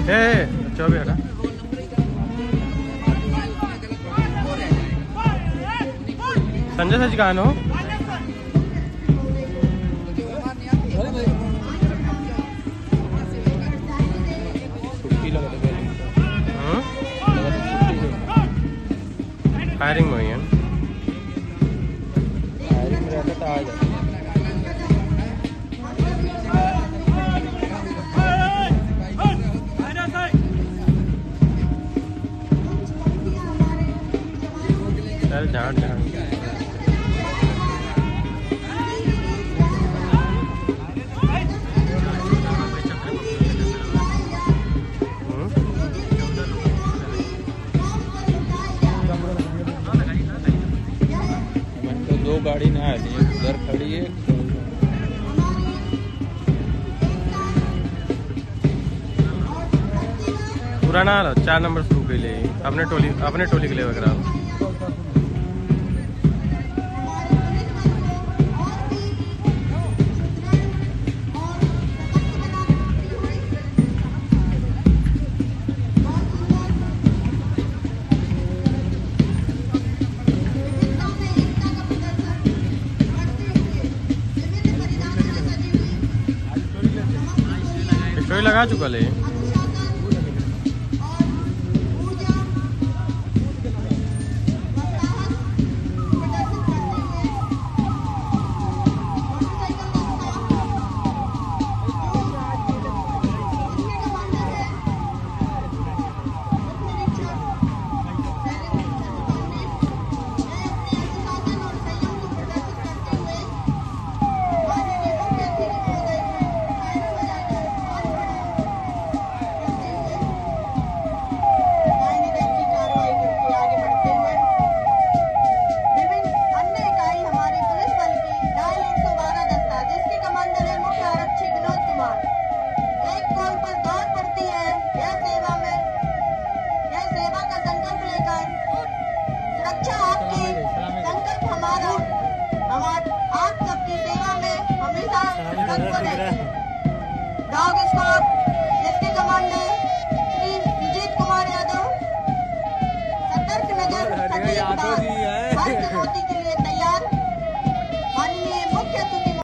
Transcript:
अच्छा भी हटा। संजय सच कहाँ हो? फायरिंग हुई है। फायरिंग रहता तो आ जाए। चल झाड़ झाड़ तो दो गाड़ी ना आ रही है, उधर खड़ी है। पुराना 4 नंबर शुरू के लिए अपने टोली के लिए वगैरह। स्टोरी लगा चुका ले। Dog squad